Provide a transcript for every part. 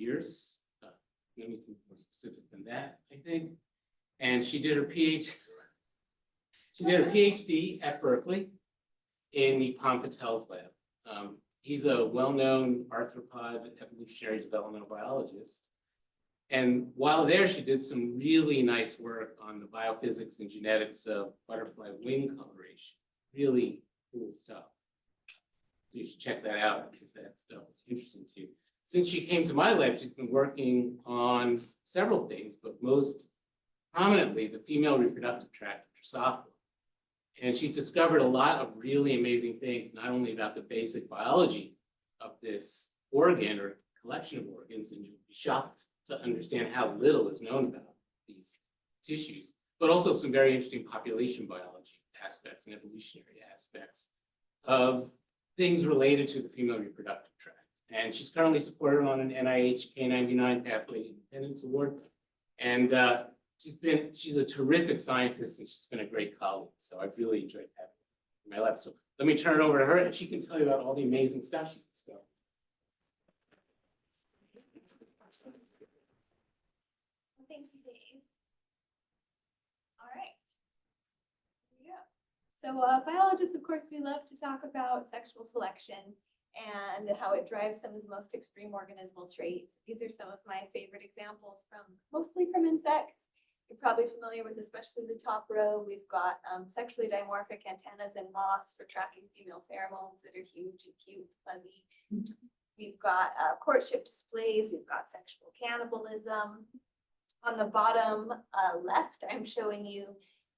years. No need to be more specific than that, I think. And she did her PhD. She did her PhD at Berkeley in the Pam Patel's lab. He's a well-known arthropod evolutionary developmental biologist. And while there, she did some really nice work on the biophysics and genetics of butterfly wing coloration. Really cool stuff. So you should check that out if that stuff is interesting to you. Since she came to my lab, she's been working on several things, but most prominently the female reproductive tract, Drosophila. And she's discovered a lot of really amazing things, not only about the basic biology of this organ or collection of organs, and you'll be shocked to understand how little is known about these tissues, but also some very interesting population biology aspects and evolutionary aspects of things related to the female reproductive tract. And she's currently supported on an NIH K99 Pathway Independence Award. And she's a terrific scientist, and she's been a great colleague. So I've really enjoyed having her in my lab. So let me turn it over to her, and she can tell you about all the amazing stuff she's discovered. Thank you, Dave. All right. Here we go. So biologists, of course, we love to talk about sexual selection and how it drives some of the most extreme organismal traits. These are some of my favorite examples mostly from insects. You're probably familiar with especially the top row. We've got sexually dimorphic antennas in moths for tracking female pheromones that are huge and cute, fuzzy. We've got courtship displays. We've got sexual cannibalism. On the bottom left, I'm showing you,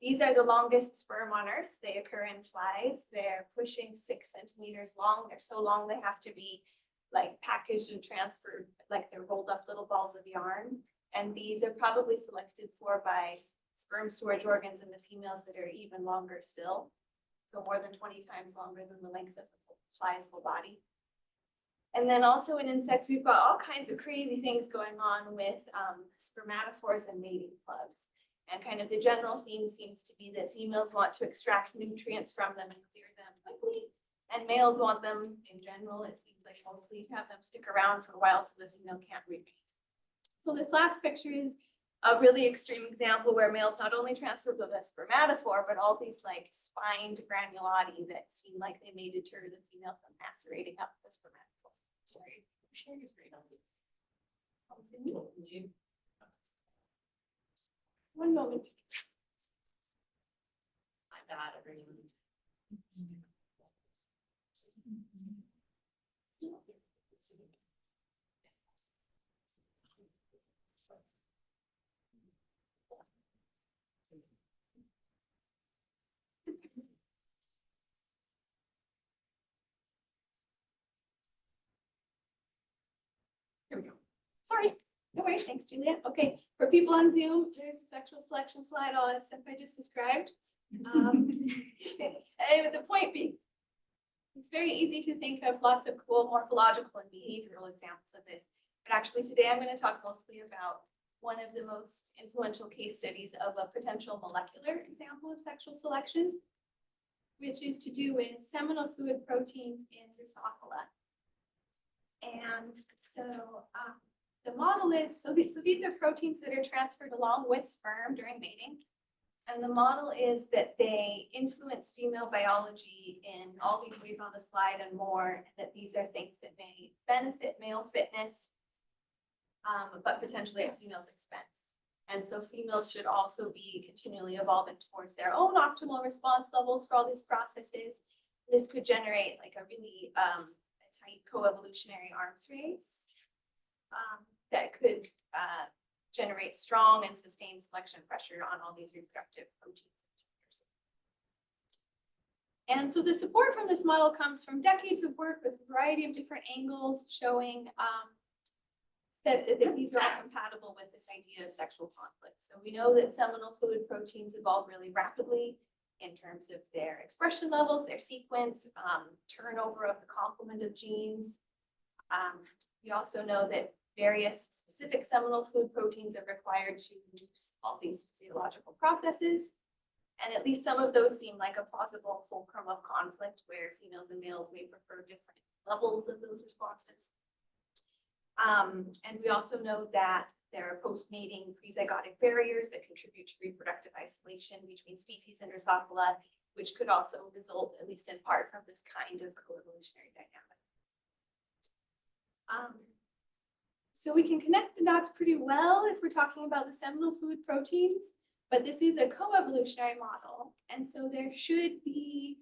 these are the longest sperm on Earth. They occur in flies. They're pushing 6 centimeters long. They're so long they have to be like packaged and transferred, like they're rolled up little balls of yarn. And these are probably selected for by sperm storage organs in the females that are even longer still. So more than 20 times longer than the length of the fly's whole body. And then also in insects, we've got all kinds of crazy things going on with spermatophores and mating plugs. And kind of the general theme seems to be that females want to extract nutrients from them and clear them quickly. And males want them, in general, it seems like mostly, to have them stick around for a while so the female can't repeat. So this last picture is a really extreme example where males not only transfer the spermatophore, but all these like spined granulati that seem like they may deter the female from macerating up the spermatophore. Sorry, I'm sharing your screen on Zoom. One moment. I'm bad at reading. Here we go. Sorry. No worries, thanks, Julia. Okay, for people on Zoom, there's the sexual selection slide, all that stuff I just described. And the point being, it's very easy to think of lots of cool morphological and behavioral examples of this. But actually today I'm going to talk mostly about one of the most influential case studies of a potential molecular example of sexual selection, which is to do with seminal fluid proteins in Drosophila. And so the model is, so these are proteins that are transferred along with sperm during mating. And the model is that they influence female biology in all these ways on the slide and more, and that these are things that may benefit male fitness, but potentially at females' expense. And so females should also be continually evolving towards their own optimal response levels for all these processes. This could generate like a really tight coevolutionary arms race. That could generate strong and sustained selection pressure on all these reproductive proteins. And so the support from this model comes from decades of work with a variety of different angles showing that these are all compatible with this idea of sexual conflict. So we know that seminal fluid proteins evolve really rapidly in terms of their expression levels, their sequence, turnover of the complement of genes. We also know that various specific seminal fluid proteins are required to induce all these physiological processes. And at least some of those seem like a plausible fulcrum of conflict where females and males may prefer different levels of those responses. And we also know that there are post-mating prezygotic barriers that contribute to reproductive isolation between species in Drosophila, which could also result, at least in part, from this kind of coevolutionary dynamic. So we can connect the dots pretty well if we're talking about the seminal fluid proteins, but this is a coevolutionary model. And so there should be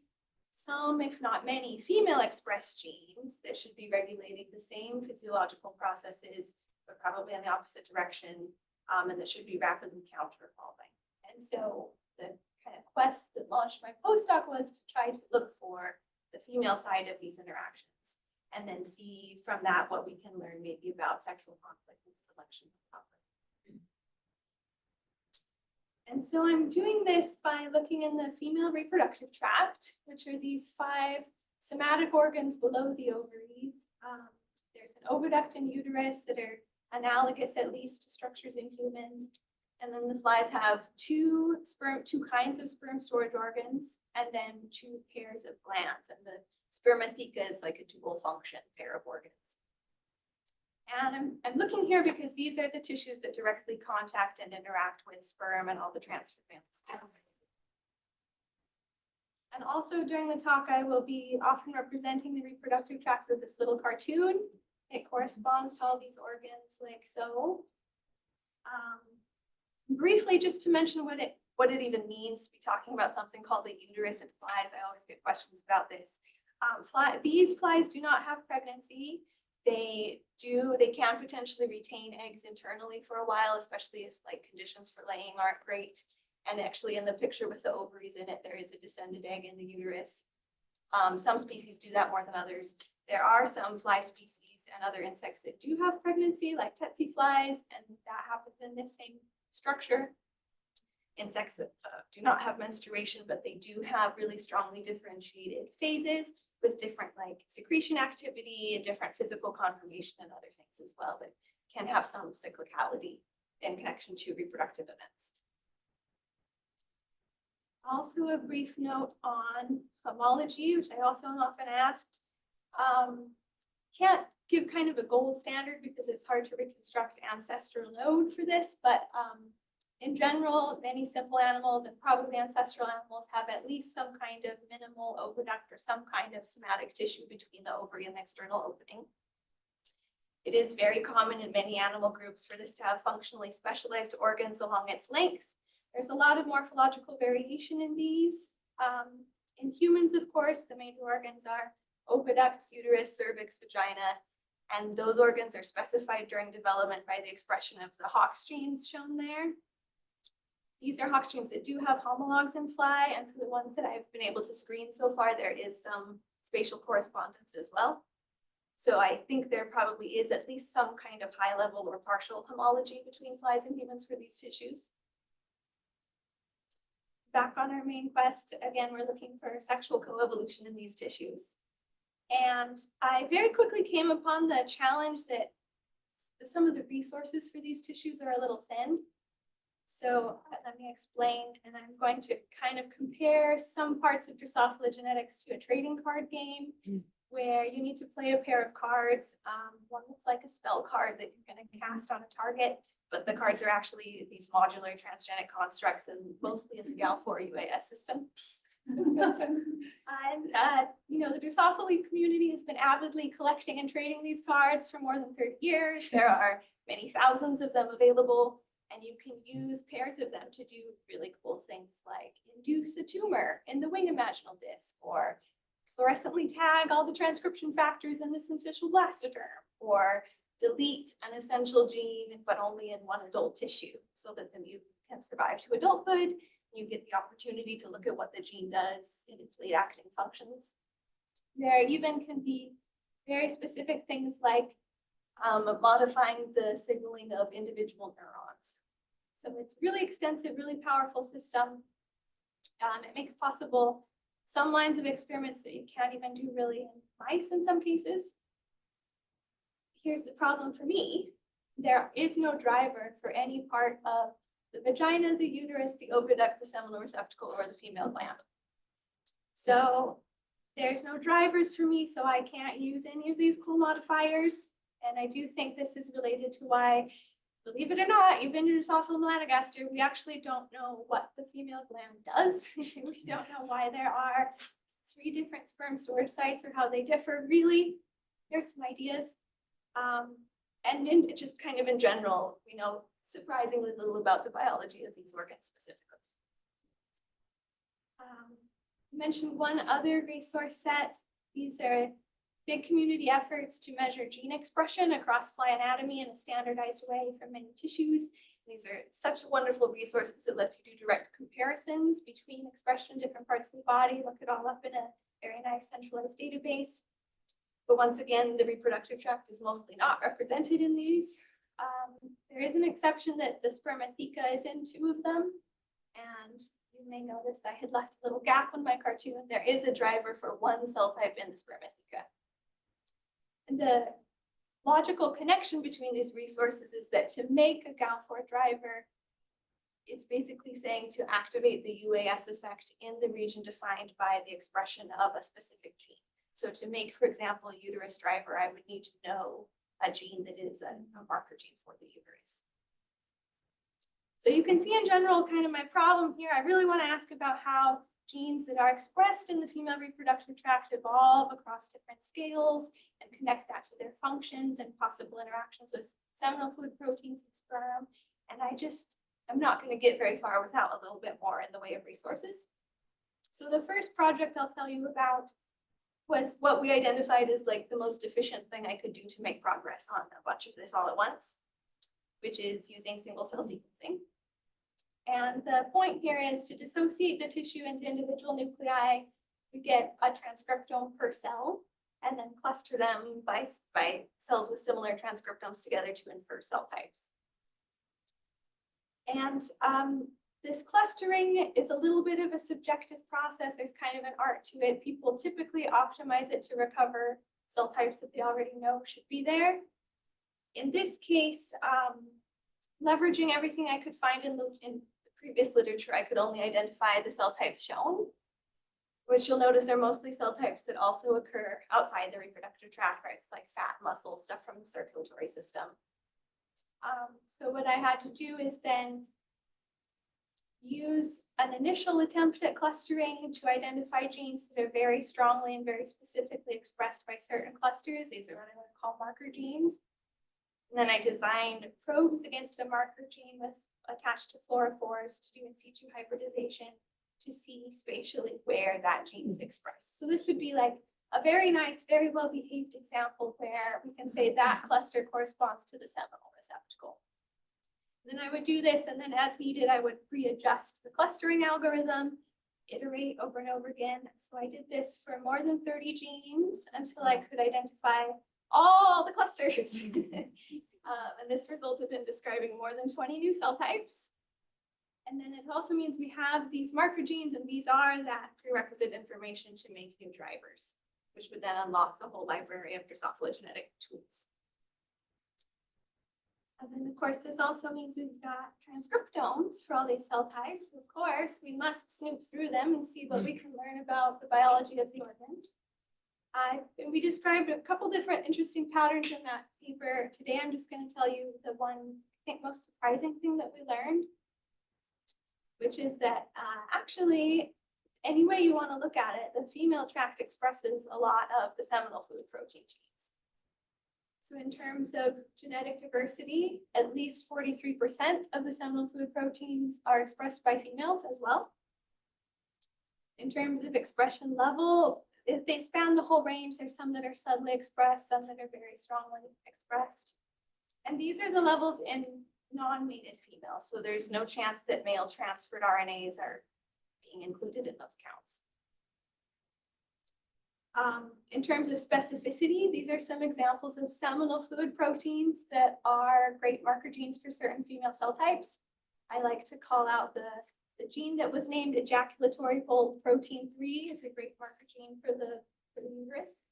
some, if not many, female expressed genes that should be regulating the same physiological processes, but probably in the opposite direction, and that should be rapidly counter-evolving. And so the kind of quest that launched my postdoc was to try to look for the female side of these interactions, and then see from that what we can learn maybe about sexual conflict and selection. And so I'm doing this by looking in the female reproductive tract, which are these 5 somatic organs below the ovaries. There's an oviduct and uterus that are analogous at least to structures in humans. And then the flies have two kinds of sperm storage organs, and then 2 pairs of glands. And the spermatheca is like a dual function pair of organs. And I'm looking here because these are the tissues that directly contact and interact with sperm and all the transfer cells. And also during the talk, I will be often representing the reproductive tract with this little cartoon. It corresponds to all these organs like so. Briefly, just to mention what it even means to be talking about something called the uterus in flies. I always get questions about this. These flies do not have pregnancy. They can potentially retain eggs internally for a while, especially if like conditions for laying aren't great. And actually in the picture with the ovaries in it, there is a descended egg in the uterus. Some species do that more than others. There are some fly species and other insects that do have pregnancy, like tsetse flies, and that happens in this same structure. Insects that do not have menstruation, but they do have really strongly differentiated phases with different like secretion activity and different physical conformation and other things as well that can have some cyclicality in connection to reproductive events. Also a brief note on homology, which I also am often asked. Can't give kind of a gold standard because it's hard to reconstruct ancestral node for this, but in general, many simple animals and probably ancestral animals have at least some kind of minimal oviduct or some kind of somatic tissue between the ovary and the external opening. It is very common in many animal groups for this to have functionally specialized organs along its length. There's a lot of morphological variation in these. In humans, of course, the major organs are oviducts, uterus, cervix, vagina, and those organs are specified during development by the expression of the Hox genes shown there. These are Hox genes that do have homologs in fly, and for the ones that I've been able to screen so far, there is some spatial correspondence as well. So I think there probably is at least some kind of high level or partial homology between flies and humans for these tissues. Back on our main quest, again, we're looking for sexual coevolution in these tissues. And I very quickly came upon the challenge that some of the resources for these tissues are a little thin. So let me explain, and I'm going to kind of compare some parts of Drosophila genetics to a trading card game where you need to play a pair of cards, one that's like a spell card that you're going to cast on a target, but the cards are actually these modular transgenic constructs and mostly in the GAL4 UAS system. And the Drosophila community has been avidly collecting and trading these cards for more than 30 years. There are many thousands of them available, and you can use pairs of them to do really cool things like induce a tumor in the wing imaginal disc, or fluorescently tag all the transcription factors in the syncytial blastoderm, or delete an essential gene, but only in one adult tissue so that the mutant can survive to adulthood. You get the opportunity to look at what the gene does in its late acting functions. There even can be very specific things like modifying the signaling of individual neurons. So it's really extensive, really powerful system. It makes possible some lines of experiments that you can't even do really in mice in some cases. Here's the problem for me. There is no driver for any part of the vagina, the uterus, the oviduct, the seminal receptacle, or the female gland. So there's no drivers for me, so I can't use any of these cool modifiers. And I do think this is related to why, believe it or not, even in Drosophila melanogaster, we actually don't know what the female gland does. We don't know why there are 3 different sperm storage sites or how they differ really. There's some ideas. And in just kind of in general, we know surprisingly little about the biology of these organs specifically. I mentioned one other resource set. These are big community efforts to measure gene expression across fly anatomy in a standardized way for many tissues. These are such wonderful resources that lets you do direct comparisons between expression in different parts of the body, look it all up in a very nice centralized database. But once again, the reproductive tract is mostly not represented in these. There is an exception that the spermatheca is in 2 of them. And you may notice I had left a little gap on my cartoon. There is a driver for 1 cell type in the spermatheca. And the logical connection between these resources is that to make a GAL4 driver, it's basically saying to activate the UAS effect in the region defined by the expression of a specific gene. So to make, for example, a uterus driver, I would need to know a gene that is a marker gene for the uterus. So you can see in general kind of my problem here. I really want to ask about how genes that are expressed in the female reproductive tract evolve across different scales and connect that to their functions and possible interactions with seminal fluid proteins and sperm. And I'm not going to get very far without a little bit more in the way of resources. So the first project I'll tell you about was what we identified as like the most efficient thing I could do to make progress on a bunch of this all at once, which is using single cell sequencing. And the point here is to dissociate the tissue into individual nuclei. We get a transcriptome per cell and then cluster them by cells with similar transcriptomes together to infer cell types. And this clustering is a little bit of a subjective process. There's kind of an art to it. People typically optimize it to recover cell types that they already know should be there. In this case, leveraging everything I could find in the previous literature, I could only identify the cell types shown, which you'll notice are mostly cell types that also occur outside the reproductive tract, right? It's like fat, muscle, stuff from the circulatory system. So what I had to do is then use an initial attempt at clustering to identify genes that are very strongly and very specifically expressed by certain clusters. These are what I want to call marker genes. And then I designed probes against a marker gene attached to fluorophores to do in situ hybridization to see spatially where that gene is expressed. So this would be like a very nice, very well-behaved example where we can say that cluster corresponds to the seminal receptacle. Then I would do this, and then as needed, I would readjust the clustering algorithm, iterate over and over again. So I did this for more than 30 genes until I could identify all the clusters. And this resulted in describing more than 20 new cell types. And then it also means we have these marker genes, and these are that prerequisite information to make new drivers, which would then unlock the whole library of Drosophila genetic tools. And then, of course, this also means we've got transcriptomes for all these cell types. Of course, we must snoop through them and see what we can learn about the biology of the organs. And we described a couple different interesting patterns in that paper. Today, I'm just going to tell you the one, I think, most surprising thing that we learned, which is that actually, any way you want to look at it, the female tract expresses a lot of the seminal fluid protein genes. So in terms of genetic diversity, at least 43% of the seminal fluid proteins are expressed by females as well. In terms of expression level, they span the whole range. There's some that are subtly expressed, some that are very strongly expressed. And these are the levels in non-mated females. So there's no chance that male transferred RNAs are being included in those counts. In terms of specificity, these are some examples of seminal fluid proteins that are great marker genes for certain female cell types. I like to call out the gene that was named ejaculatory bulb protein 3 is a great marker gene for the uterus.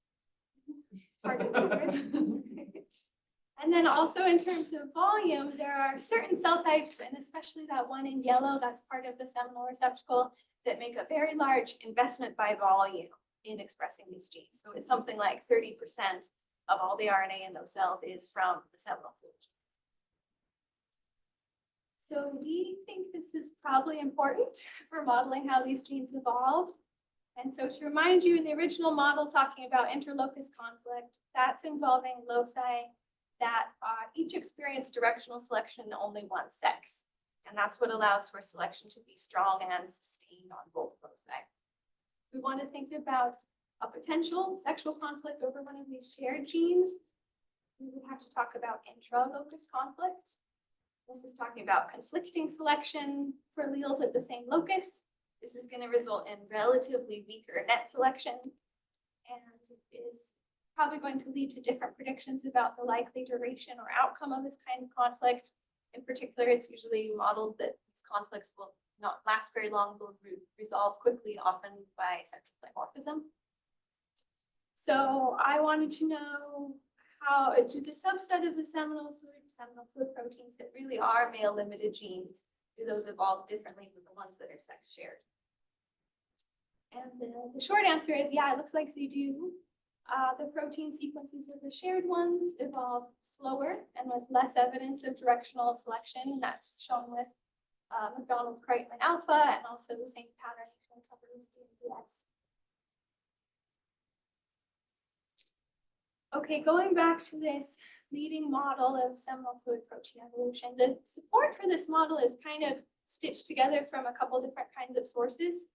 Part of the uterus. And then also in terms of volume, there are certain cell types, and especially that one in yellow, that's part of the seminal receptacle, that make a very large investment by volume in expressing these genes. So it's something like 30% of all the RNA in those cells is from the seminal fluid genes. So we think this is probably important for modeling how these genes evolve. And so to remind you, in the original model talking about interlocus conflict, that's involving loci that each experience directional selection in only one sex. And that's what allows for selection to be strong and sustained on both loci. We want to think about a potential sexual conflict over one of these shared genes. We would have to talk about intralocus conflict. This is talking about conflicting selection for alleles at the same locus. This is going to result in relatively weaker net selection and is probably going to lead to different predictions about the likely duration or outcome of this kind of conflict. In particular, it's usually modeled that these conflicts will not last very long, will be resolved quickly, often by sexual dimorphism. So I wanted to know how do the subset of the seminal fluid proteins that really are male-limited genes, do those evolve differently than the ones that are sex-shared? And the short answer is, yeah, it looks like they do. The protein sequences of the shared ones evolve slower and with less evidence of directional selection, and that's shown with McDonald-Kreitman alpha, and also the same pattern you can cover with DMDS. Okay, going back to this leading model of seminal fluid protein evolution, the support for this model is kind of stitched together from a couple different kinds of sources.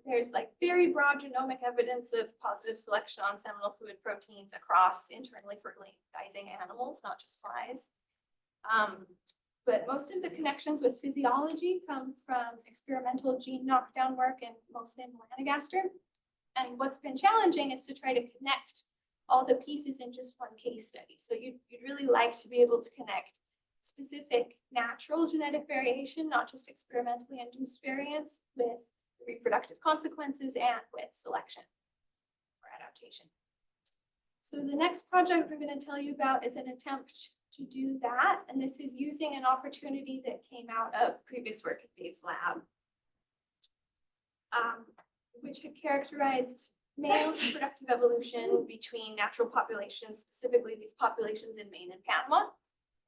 There's like very broad genomic evidence of positive selection on seminal fluid proteins across internally fertilizing animals, not just flies. But most of the connections with physiology come from experimental gene knockdown work and mostly in melanogaster. And what's been challenging is to try to connect all the pieces in just one case study. So you'd really like to be able to connect specific natural genetic variation, not just experimentally induced variants, with reproductive consequences and with selection or adaptation. So the next project we're going to tell you about is an attempt to do that. And this is using an opportunity that came out of previous work at Dave's lab, which had characterized male reproductive evolution between natural populations, specifically these populations in Maine and Panama.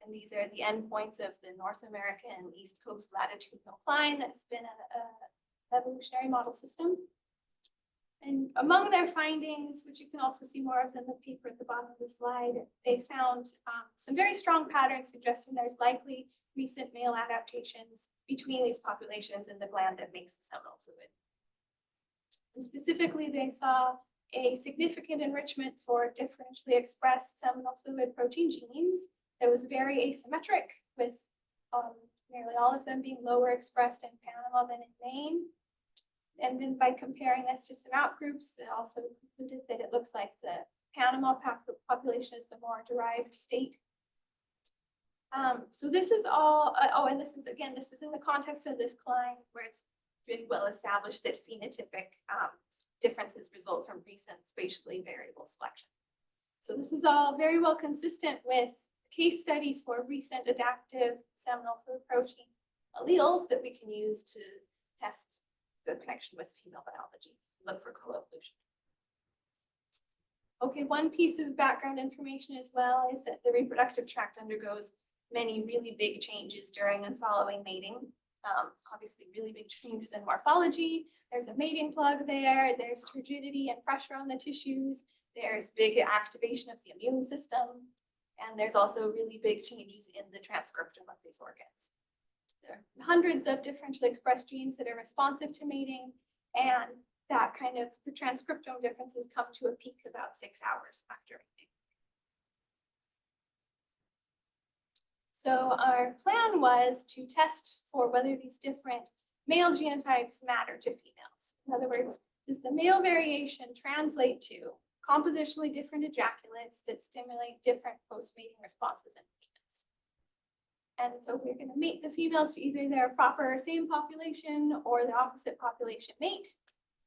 And these are the endpoints of the North American East Coast latitudinal cline that's been an evolutionary model system. And among their findings, which you can also see more of in the paper at the bottom of the slide, they found some very strong patterns suggesting there's likely recent male adaptations between these populations in the gland that makes the seminal fluid. And specifically, they saw a significant enrichment for differentially expressed seminal fluid protein genes that was very asymmetric, with nearly all of them being lower expressed in Panama than in Maine. And then by comparing this to some outgroups, they also concluded that it looks like the Panama population is the more derived state. So this is all, and this is, again, this is in the context of this cline where it's been well established that phenotypic differences result from recent spatially variable selection. So this is all very well consistent with a case study for recent adaptive seminal fluid protein alleles that we can use to test the connection with female biology, look for coevolution. Okay, one piece of background information as well is that the reproductive tract undergoes many really big changes during and following mating. Obviously really big changes in morphology. There's a mating plug there. There's turgidity and pressure on the tissues. There's big activation of the immune system. And there's also really big changes in the transcriptome of these organs. There are hundreds of differentially expressed genes that are responsive to mating, and that kind of the transcriptome differences come to a peak about 6 hours after mating. So our plan was to test for whether these different male genotypes matter to females. In other words, does the male variation translate to compositionally different ejaculates that stimulate different post-mating responses in females? And so we're going to mate the females to either their proper same population or the opposite population mate,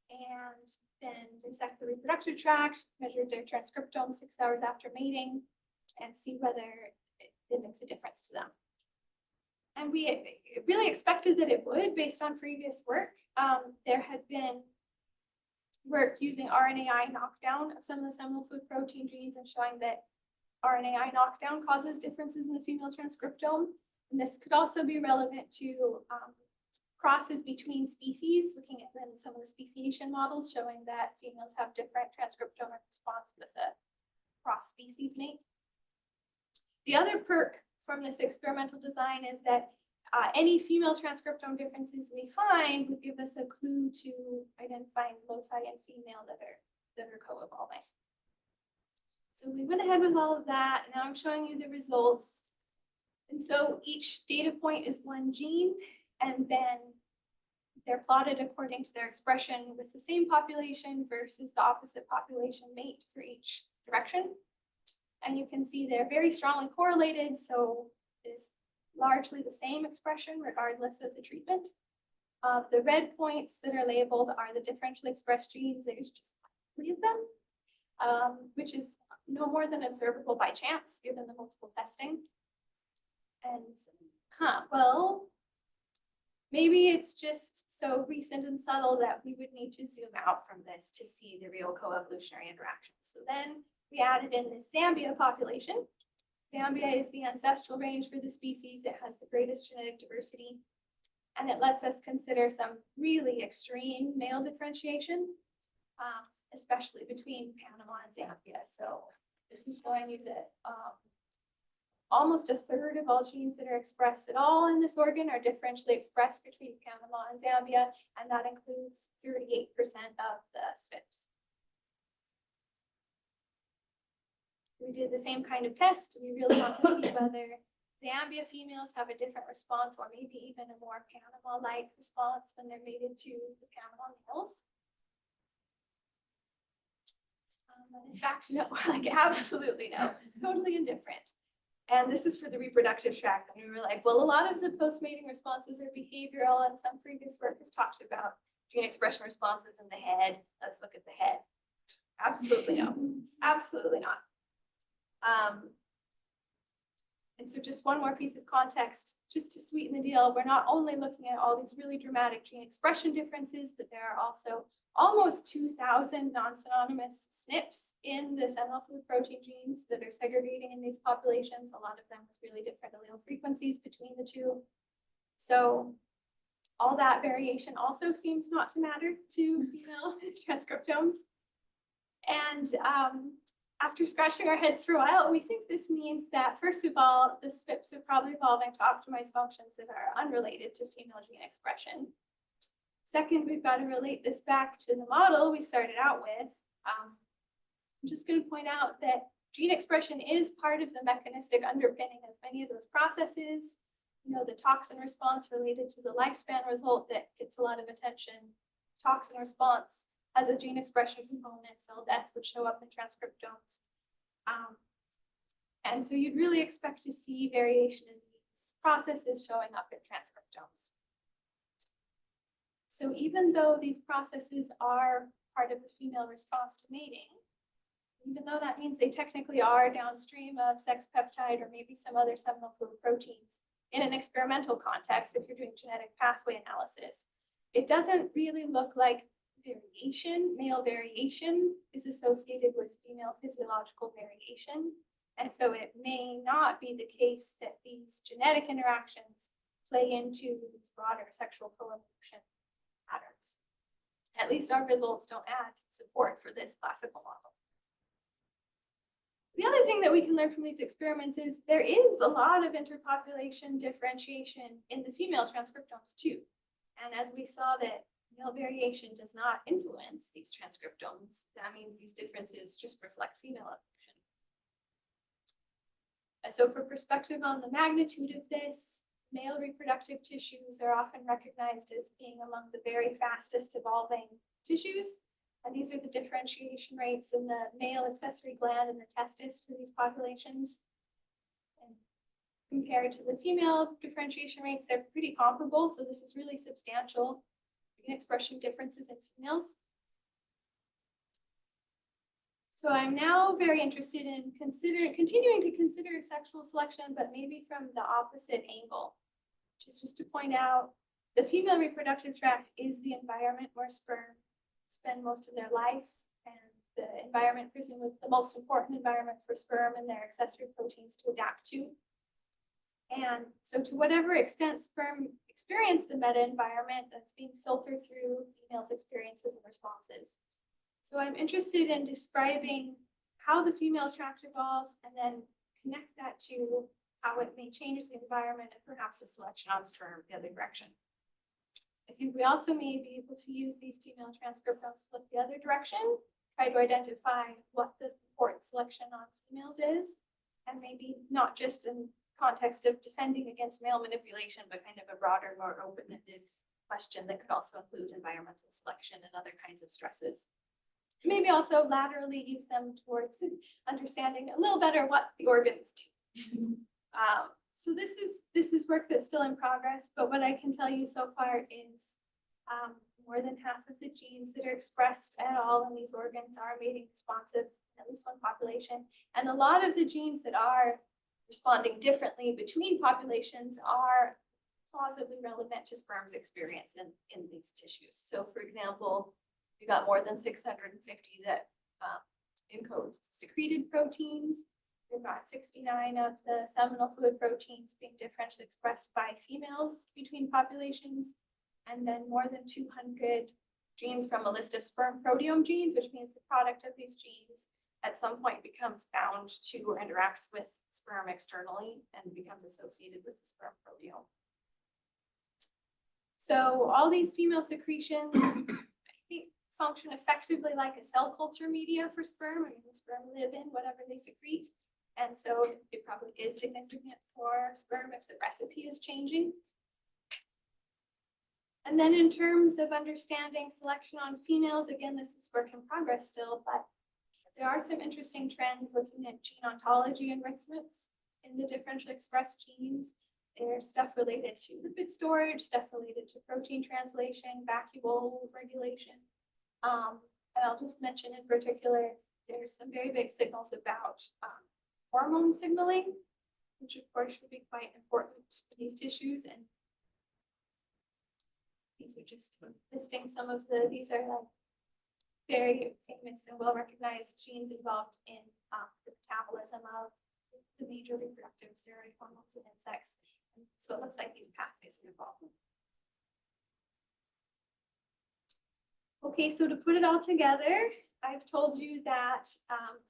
and then dissect the reproductive tract, measure their transcriptome 6 hours after mating, and see whether it makes a difference to them. And we really expected that it would, based on previous work. There had been work using RNAi knockdown of some of the seminal fluid protein genes and showing that RNAi knockdown causes differences in the female transcriptome. And this could also be relevant to crosses between species, looking at then some of the speciation models showing that females have different transcriptomic response with a cross-species mate. The other perk from this experimental design is that any female transcriptome differences we find would give us a clue to identifying loci in female that are co-evolving. So we went ahead with all of that. Now I'm showing you the results. And so each data point is one gene, and then they're plotted according to their expression with the same population versus the opposite population mate for each direction. And you can see they're very strongly correlated, so there's largely the same expression regardless of the treatment. The red points that are labeled are the differentially expressed genes. There's just 3 of them, which is no more than observable by chance given the multiple testing. And well, maybe it's just so recent and subtle that we would need to zoom out from this to see the real coevolutionary interactions. So then we added in the Zambia population. Zambia is the ancestral range for the species. It has the greatest genetic diversity, and it lets us consider some really extreme male differentiation, especially between Panama and Zambia. So this is showing you that almost 1/3 of all genes that are expressed at all in this organ are differentially expressed between Panama and Zambia, and that includes 38% of the SNPs. We did the same kind of test. We really want to see whether Zambia females have a different response or maybe even a more Panama-like response when they're mated to the Panama males. In fact, no, like absolutely no, totally indifferent. And this is for the reproductive tract. And we were like, well, a lot of the post-mating responses are behavioral, and some previous work has talked about gene expression responses in the head. Let's look at the head. Absolutely no, absolutely not. And so just one more piece of context, just to sweeten the deal, we're not only looking at all these really dramatic gene expression differences, but there are also almost 2,000 non-synonymous SNPs in the seminal fluid protein genes that are segregating in these populations, a lot of them with really different allele frequencies between the two. So all that variation also seems not to matter to female transcriptomes. And after scratching our heads for a while, we think this means that, first of all, the SNPs are probably evolving to optimize functions that are unrelated to female gene expression. Second, we've got to relate this back to the model we started out with. I'm just going to point out that gene expression is part of the mechanistic underpinning of many of those processes. You know, the toxin response related to the lifespan result that gets a lot of attention. Toxin response has a gene expression component, cell death would show up in transcriptomes. And so you'd really expect to see variation in these processes showing up in transcriptomes. So even though these processes are part of the female response to mating, even though that means they technically are downstream of sex peptide or maybe some other seminal fluid proteins in an experimental context, if you're doing genetic pathway analysis, it doesn't really look like variation. Male variation is associated with female physiological variation. And so it may not be the case that these genetic interactions play into these broader sexual coevolution patterns. At least our results don't add support for this classical model. The other thing that we can learn from these experiments is there is a lot of interpopulation differentiation in the female transcriptomes too. And as we saw that male variation does not influence these transcriptomes, that means these differences just reflect female evolution. So for perspective on the magnitude of this, male reproductive tissues are often recognized as being among the very fastest evolving tissues. And these are the differentiation rates in the male accessory gland and the testis for these populations. And compared to the female differentiation rates, they're pretty comparable. So this is really substantial gene expression differences in females. So I'm now very interested in continuing to consider sexual selection, but maybe from the opposite angle, which is just to point out the female reproductive tract is the environment where sperm spend most of their life, and the environment presumably the most important environment for sperm and their accessory proteins to adapt to. And so to whatever extent sperm experience the meta environment, that's being filtered through females' experiences and responses. So I'm interested in describing how the female tract evolves and then connect that to how it may change the environment and perhaps the selection on sperm the other direction. I think we also may be able to use these female transcriptomes to look the other direction, try to identify what the important selection on females is, and maybe not just in context of defending against male manipulation, but kind of a broader, more open-ended question that could also include environmental selection and other kinds of stresses. Maybe also laterally use them towards understanding a little better what the organs do. So this is work that's still in progress, but what I can tell you so far is more than half of the genes that are expressed at all in these organs are mating responsive in at least one population. And a lot of the genes that are responding differently between populations are plausibly relevant to sperm's experience in these tissues. So for example, we got more than 650 that encodes secreted proteins. We've got 69 of the seminal fluid proteins being differentially expressed by females between populations, and then more than 200 genes from a list of sperm proteome genes, which means the product of these genes at some point becomes bound to or interacts with sperm externally and becomes associated with the sperm proteome. So all these female secretions, I think, function effectively like a cell culture media for sperm. I mean, the sperm live in whatever they secrete. And so it probably is significant for sperm if the recipe is changing. And then in terms of understanding selection on females, again, this is work in progress still, but there are some interesting trends looking at gene ontology enrichments in the differentially expressed genes. There's stuff related to lipid storage, stuff related to protein translation, vacuole regulation. And I'll just mention in particular, there's some very big signals about hormone signaling, which of course should be quite important in these tissues. And these are just listing some of these are like very famous and well-recognized genes involved in the metabolism of the major reproductive steroid hormones in insects. And so it looks like these pathways are involved. Okay, so to put it all together, I've told you that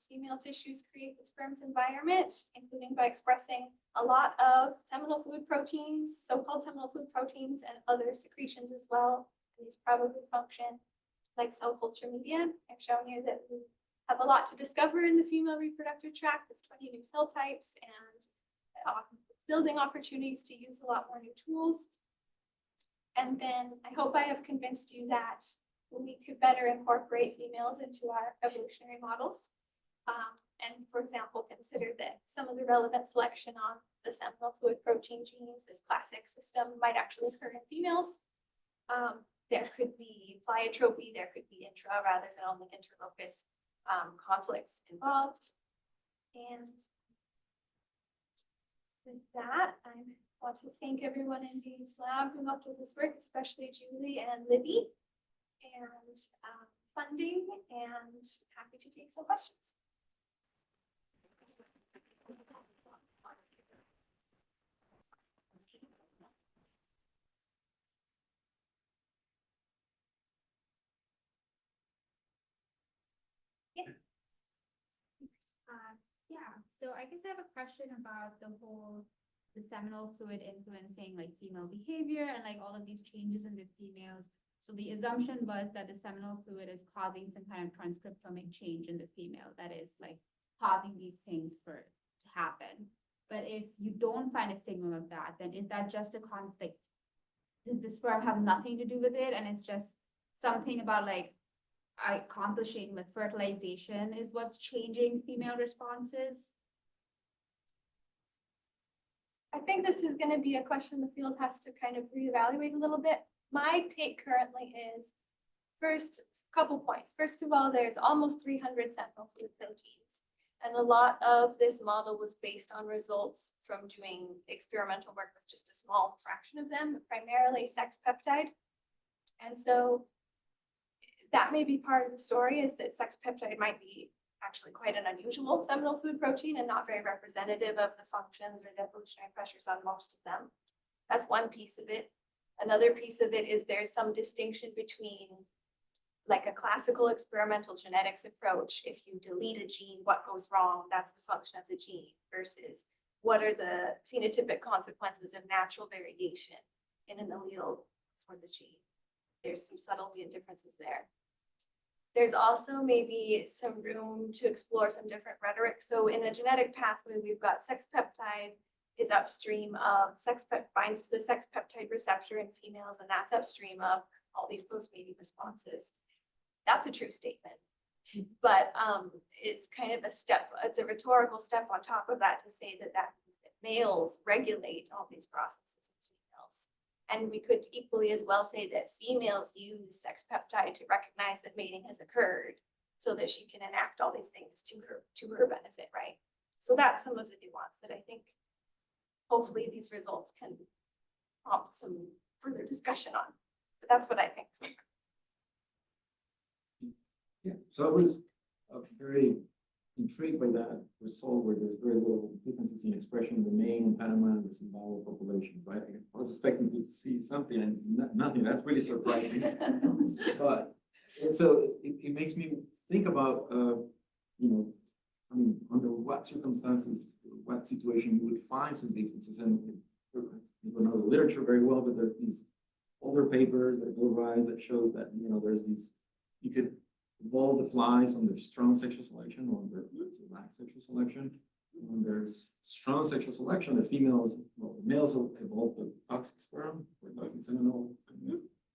female tissues create the sperm's environment, including by expressing a lot of seminal fluid proteins, so-called seminal fluid proteins, and other secretions as well. And these probably function like cell culture media. I've shown you that we have a lot to discover in the female reproductive tract. There's 20 new cell types and building opportunities to use a lot more new tools. And then I hope I have convinced you that we could better incorporate females into our evolutionary models. And for example, consider that some of the relevant selection on the seminal fluid protein genes, this classic system, might actually occur in females. There could be pleiotropy, there could be intra rather than only interlocus conflicts involved. And with that, I want to thank everyone in Dave's lab who helped with this work, especially Julie and Libby, and funding, and happy to take some questions. Yeah, so I guess I have a question about the seminal fluid influencing like female behavior and like all of these changes in the females. So the assumption was that the seminal fluid is causing some kind of transcriptomic change in the female that is like causing these things to happen. But if you don't find a signal of that, then is that just a constant? Does the sperm have nothing to do with it, and it's just something about like accomplishing like fertilization is what's changing female responses? I think this is going to be a question the field has to kind of reevaluate a little bit. My take currently is, first, couple points. First of all, there's almost 300 seminal fluid proteins. And a lot of this model was based on results from doing experimental work with just a small fraction of them, primarily sex peptide. And so that may be part of the story, is that sex peptide might be actually quite an unusual seminal fluid protein and not very representative of the functions or the evolutionary pressures on most of them. That's one piece of it. Another piece of it is there's some distinction between like a classical experimental genetics approach. If you delete a gene, what goes wrong? That's the function of the gene, versus what are the phenotypic consequences of natural variation in an allele for the gene. There's some subtlety and differences there. There's also maybe some room to explore some different rhetoric. So in a genetic pathway, we've got sex peptide is upstream of binds to the sex peptide receptor in females, and that's upstream of all these post-mating responses. That's a true statement. But it's kind of it's a rhetorical step on top of that to say that that means that males regulate all these processes in females. And we could equally as well say that females use sex peptide to recognize that mating has occurred so that she can enact all these things to her benefit, right? So that's some of the nuance that I think hopefully these results can prompt some further discussion on. But that's what I think. So. Yeah, so I was very intrigued by that result where there's very little differences in expression in the main and Panama and the Zimbabwe population, right? I was expecting to see something and nothing. That's really surprising. But and so it makes me think about, you know, I mean, under what circumstances, what situation you would find some differences. And you don't know the literature very well, but there's these older papers that go rise that shows that, you know, there's these, you could evolve the flies under strong sexual selection or under lax sexual selection. When there's strong sexual selection, the females, well, the males have evolved the toxic sperm or toxic seminal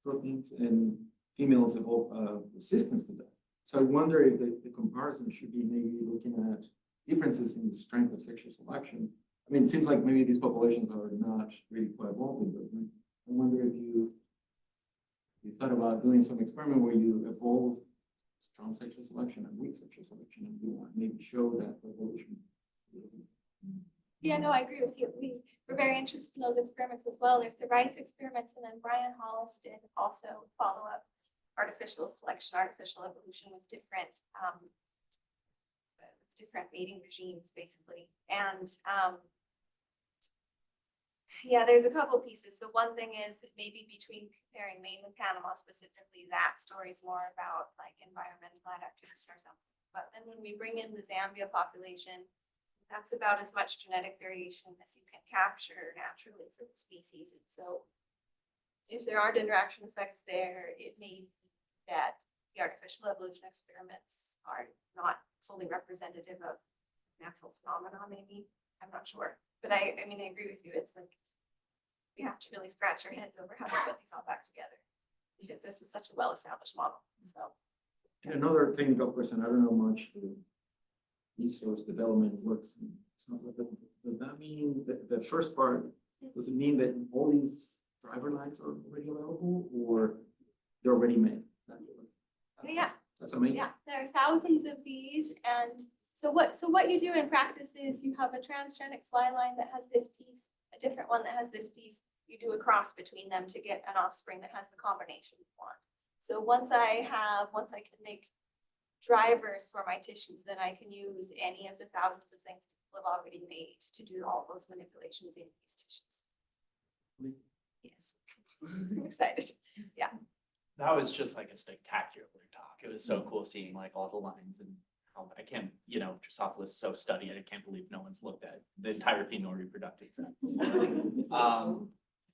proteins, and females evolve resistance to that. So I wonder if the comparison should be maybe looking at differences in the strength of sexual selection. I mean, it seems like maybe these populations are not really coevolving, but I wonder if you thought about doing some experiment where you evolve strong sexual selection and weak sexual selection, and you want maybe show that evolution. Yeah, no, I agree with you. We're very interested in those experiments as well. There's the rice experiments, and then Brian Hollis did also follow up artificial selection, artificial evolution with different mating regimes, basically. And yeah, there's a couple pieces. So one thing is that maybe between comparing Maine and Panama specifically, that story is more about like environmental adaptation or something. But then when we bring in the Zambia population, that's about as much genetic variation as you can capture naturally for the species. And so if there aren't interaction effects there, it may be that the artificial evolution experiments are not fully representative of natural phenomena, maybe. I'm not sure. But I mean, I agree with you. It's like, we have to really scratch our heads over how to put these all back together, because this was such a well-established model. So And another technical question, I don't know much the resource development works. Does that mean that the first part, does it mean that all these driver lines are already available or they're already made? yeah. That's amazing. Yeah, there are thousands of these, and so what you do in practice is you have a transgenic fly line that has this piece, a different one that has this piece. You do a cross between them to get an offspring that has the combination you want. So once I can make drivers for my tissues, then I can use any of the thousands of things people have already made to do all those manipulations in these tissues. Yes, I'm excited. Yeah. That was just like a spectacular talk. It was so cool seeing like all the lines and how I can't, you know, Drosophila is so studied. I can't believe no one's looked at the entire female reproductive tract.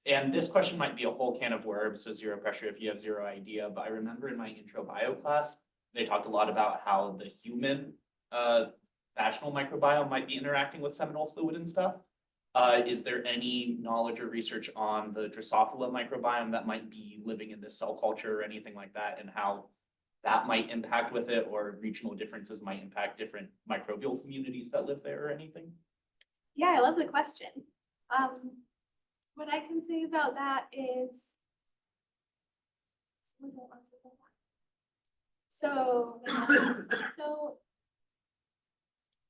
And this question might be a whole can of worms, so zero pressure if you have zero idea. But I remember in my intro bio class, they talked a lot about how the human vaginal microbiome might be interacting with seminal fluid and stuff. Is there any knowledge or research on the Drosophila microbiome that might be living in this cell culture or anything like that, and how that might impact with it, or regional differences might impact different microbial communities that live there or anything? Yeah, I love the question. What I can say about that is, so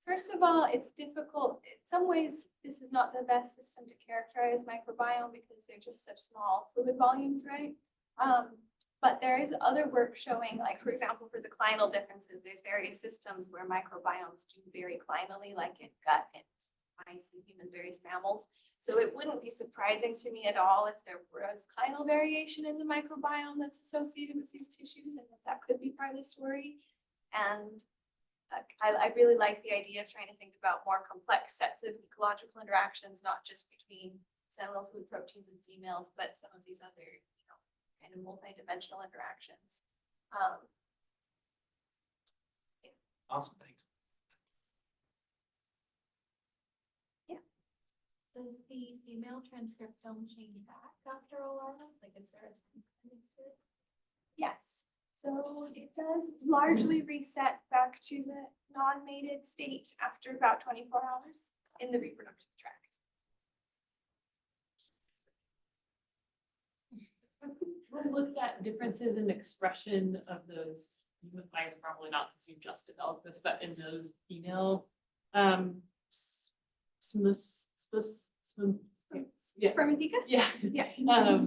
first of all, it's difficult. In some ways, this is not the best system to characterize microbiome because they're just such small fluid volumes, right? But there is other work showing, like, for example, for the clinal differences, there's various systems where microbiomes do vary clinally, like in gut and mice and humans, various mammals. So it wouldn't be surprising to me at all if there was clinal variation in the microbiome that's associated with these tissues, and that could be part of the story. And I really like the idea of trying to think about more complex sets of ecological interactions, not just between seminal fluid proteins and females, but some of these other, kind of multi-dimensional interactions. Awesome, thanks. Does the female transcriptome change back after a while? Like, is there a time limit to it? Yes, so it does largely reset back to the non-mated state after about 24 hours in the reproductive tract. We've looked at differences in expression of those, I guess probably not since you've just developed this, but in those female yeah, Spermatheca? yeah, Yeah.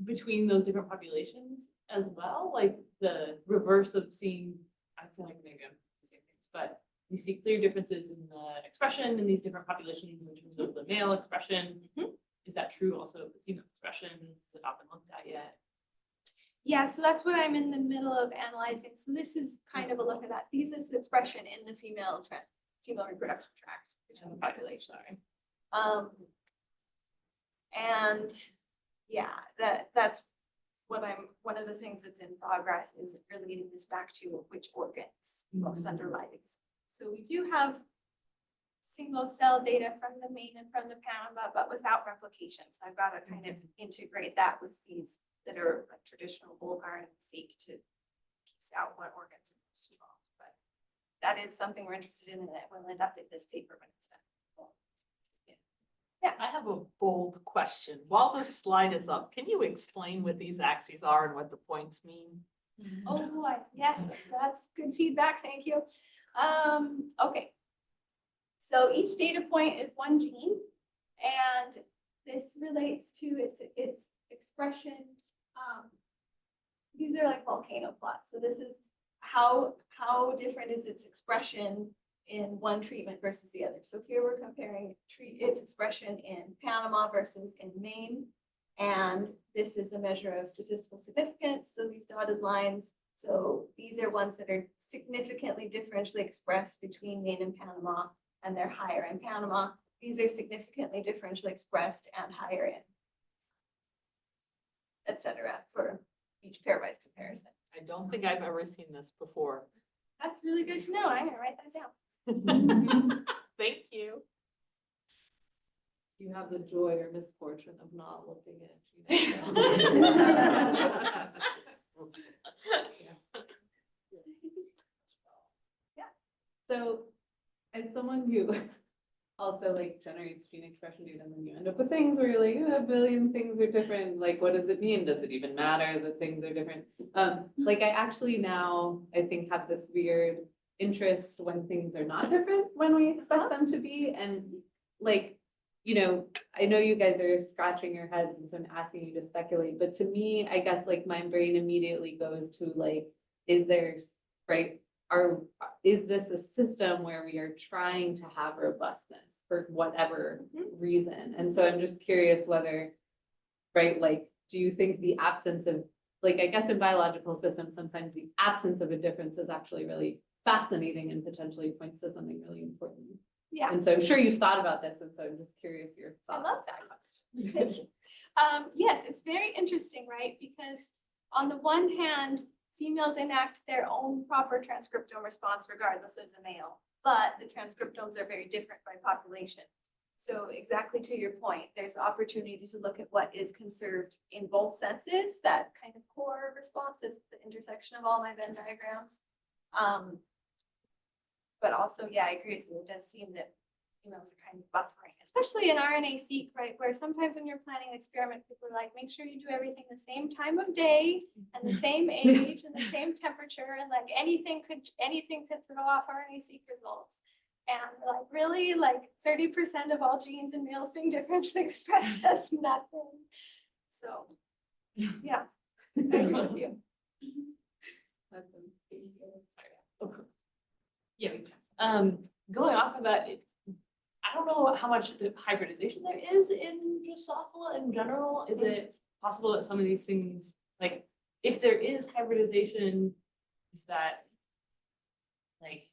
between those different populations as well, like the reverse of seeing, I feel like maybe I'm saying things, but you see clear differences in the expression in these different populations in terms of the male expression. Is that true also of the female expression? Has it not been looked at yet? Yeah, so that's what I'm in the middle of analyzing. So this is kind of a look at that. These is the expression in the female reproductive tract between the populations. And yeah, that's what one of the things that's in progress is relating this back to which organs most underlie these. So we do have single cell data from the main and from the Panama, but without replication. So I've got to kind of integrate that with these that are like traditional Bulgar and seek to piece out what organs are most involved. But that is something we're interested in, and that will end up in this paper when it's done. I have a bold question. While this slide is up, can you explain what these axes are and what the points mean? Oh boy, yes, that's good feedback, thank you. Okay. So each data point is one gene, and this relates to its expression. These are like volcano plots. So this is how different is its expression in one treatment versus the other. So here we're comparing its expression in Panama versus in Maine. And this is a measure of statistical significance. So these dotted lines, so these are ones that are significantly differentially expressed between Maine and Panama, and they're higher in Panama. These are significantly differentially expressed and higher in, et cetera, for each pairwise comparison. I don't think I've ever seen this before. That's really good to know. I'm gonna write that down. Thank you. You have the joy or misfortune of not looking at. Yeah. So, as someone who also like generates gene expression data, and then you end up with things where you're like, a billion things are different. Like, what does it mean? Does it even matter that things are different? Like, I actually now, I think, have this weird interest when things are not different when we expect them to be. And like, I know you guys are scratching your heads, and so I'm asking you to speculate, but to me, I guess like my brain immediately goes to like, is this a system where we are trying to have robustness for whatever reason? And so I'm just curious whether, like, do you think the absence of, like, I guess in biological systems, sometimes the absence of a difference is actually really fascinating and potentially points to something really important. Yeah. And so I'm sure you've thought about this, and so I'm just curious your I thoughts. love that question. Thank you. Yes, it's very interesting, right? Because on the one hand, females enact their own proper transcriptome response regardless of the male, but the transcriptomes are very different by population. So exactly to your point, there's the opportunity to look at what is conserved in both senses, that kind of core response is the intersection of all my Venn diagrams. But also, yeah, I agree with you. It does seem that females are kind of buffering, especially in RNA-seq, right? Where sometimes when you're planning an experiment, people are like, make sure you do everything the same time of day and the same age and the same temperature, and like anything could throw off RNA-seq results. And like, really, like 30% of all genes in males being differentially expressed does nothing. So, yeah. I agree with you. Let them be. Okay. Yeah, we can. Going off of that, I don't know how much the hybridization there is in Drosophila in general. Is it possible that some of these things, like, if there is hybridization, is that like,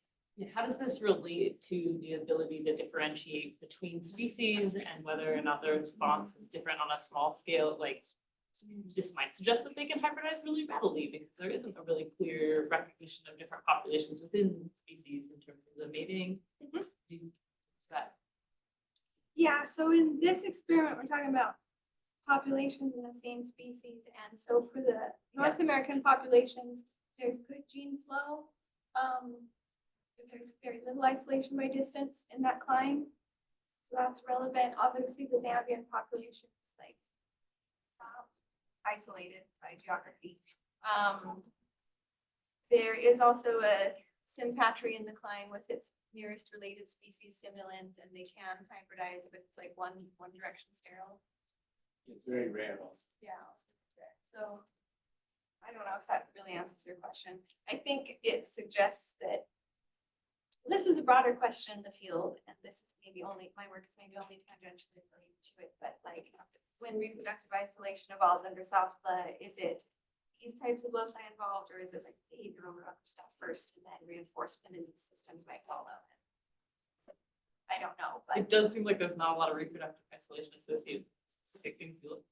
how does this relate to the ability to differentiate between species and whether or not the response is different on a small scale? Like, this might suggest that they can hybridize really readily because there isn't a really clear recognition of different populations within species in terms of the mating. Is that Yeah, so in this experiment, we're talking about populations in the same species. And so for the North American populations, there's good gene flow. There's very little isolation by distance in that climb. So that's relevant. Obviously, the Zambian population is like isolated by geography. There is also a sympatry in the climb with its nearest related species, simulins, and they can hybridize, but it's like one direction sterile. It's very rare also. Yeah. So I don't know if that really answers your question. I think it suggests that this is a broader question in the field, and this is maybe only, my work is maybe only tangentially related to it, but like when reproductive isolation evolves under Drosophila, is it these types of loci involved, or is it like behavioral or other stuff first and then reinforcement in these systems might follow? I don't know, but it does seem like there's not a lot of reproductive isolation associated with specific things you look